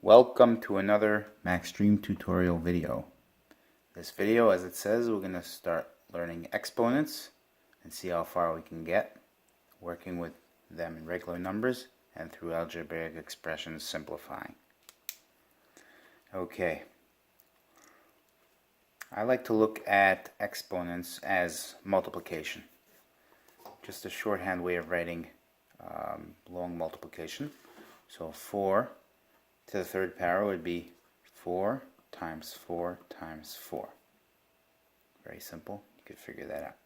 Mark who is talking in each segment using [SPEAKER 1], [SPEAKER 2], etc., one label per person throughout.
[SPEAKER 1] Welcome to another Maxstream tutorial video. This video, as it says, we're going to start learning exponents and see how far we can get working with them in regular numbers and through algebraic expressions simplifying. Okay. I like to look at exponents as multiplication. Just a shorthand way of writing long multiplication. So 4 to the third power would be 4 times 4 times 4. Very simple. You could figure that out.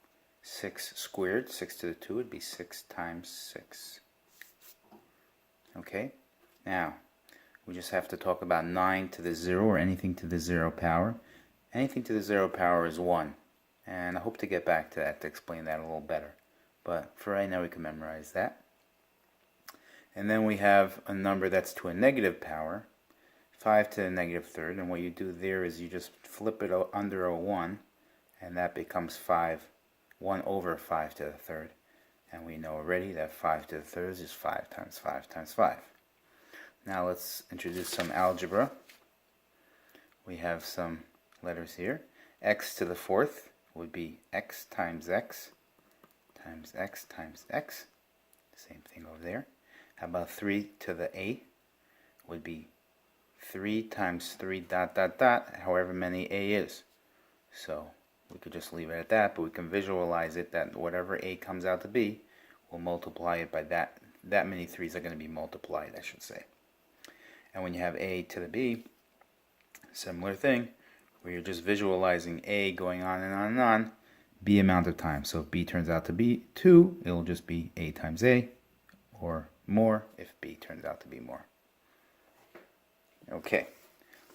[SPEAKER 1] 6 squared, 6 to the 2 would be 6 times 6. Okay? Now, we just have to talk about 9 to the 0 or anything to the 0 power. Anything to the 0 power is 1. And I hope to get back to that to explain that a little better. But for right now we can memorize that. And then we have a number that's to a negative power, 5 to the negative third, and what you do there is you just flip it under a 1, and that becomes 1 over 5 to the third. And we know already that 5 to the third is just 5 times 5 times 5. Now let's introduce some algebra. We have some letters here. X to the fourth would be x times x times x times x. Same thing over there. How about 3 to the a would be 3 times 3 dot dot dot, however many a is. So we could just leave it at that, but we can visualize it that whatever a comes out to be, we'll multiply it by that. That many 3's are going to be multiplied, I should say. And when you have a to the b, similar thing, where you're just visualizing a going on and on and on, b amount of time. So if b turns out to be 2, it'll just be a times a, or more if b turns out to be more. Okay,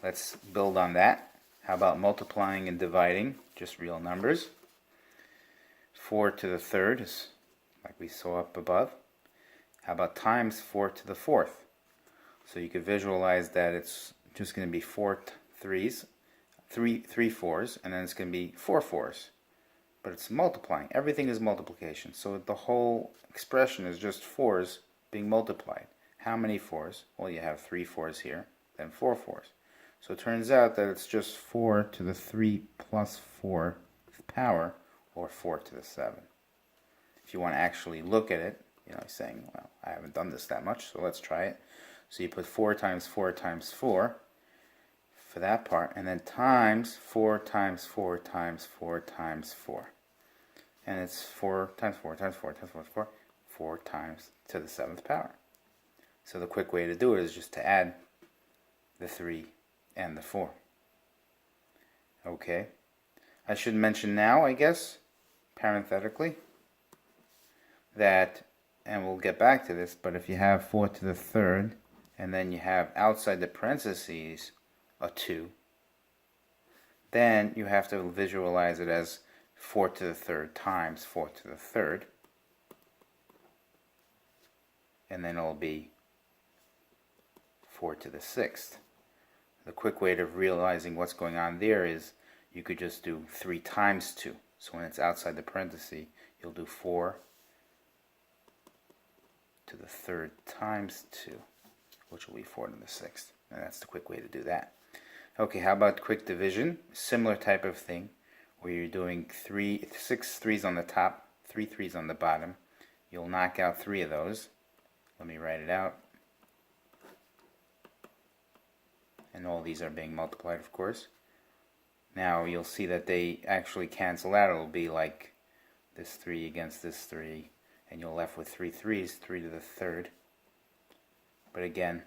[SPEAKER 1] let's build on that. How about multiplying and dividing, just real numbers? 4 to the third is like we saw up above. How about times 4 to the fourth? So you could visualize that it's just going to be 4 threes, three 4s, and then it's going to be 4 4s. But it's multiplying. Everything is multiplication. So the whole expression is just 4s being multiplied. How many 4s? Well, you have 3 4s here, then 4 4s. So it turns out that it's just 4 to the 3 plus 4 power, or 4 to the 7. If you want to actually look at it, you're saying, well, I haven't done this that much, so let's try it. So you put 4 times 4 times 4 for that part, and then times 4 times 4 times 4 times 4. And it's 4 times 4 times 4 times 4 times 4, 4 times to the 7th power. So the quick way to do it is just to add the 3 and the 4. Okay. I should mention now, I guess, parenthetically, that, and we'll get back to this, but if you have 4 to the third, and then you have outside the parentheses a 2, then you have to visualize it as 4 to the third times 4 to the third, and then it'll be 4 to the sixth. The quick way of realizing what's going on there is you could just do 3 times 2. So when it's outside the parenthesis, you'll do 4 to the third times 2, which will be 4 to the sixth. And that's the quick way to do that. Okay, how about quick division? Similar type of thing, where you're doing 6 3's on the top, 3 3's on the bottom. You'll knock out 3 of those. Let me write it out. And all these are being multiplied, of course. Now you'll see that they actually cancel out. It'll be like this 3 against this 3, and you're left with 3 3's, 3 to the third. But again,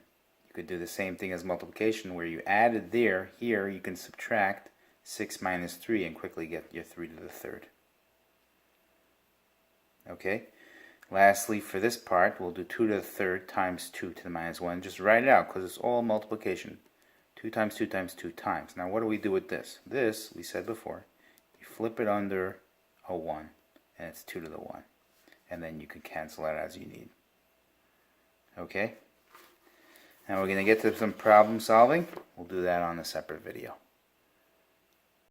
[SPEAKER 1] you could do the same thing as multiplication, where you added there. Here you can subtract 6 minus 3 and quickly get your 3 to the third. Okay? Lastly, for this part, we'll do 2 to the third times 2 to the minus 1. Just write it out because it's all multiplication. 2 times 2 times 2 times. Now what do we do with this? This, we said before, you flip it under a 1, and it's 2 to the 1. And then you can cancel it as you need. Okay? Now we're going to get to some problem solving. We'll do that on a separate video.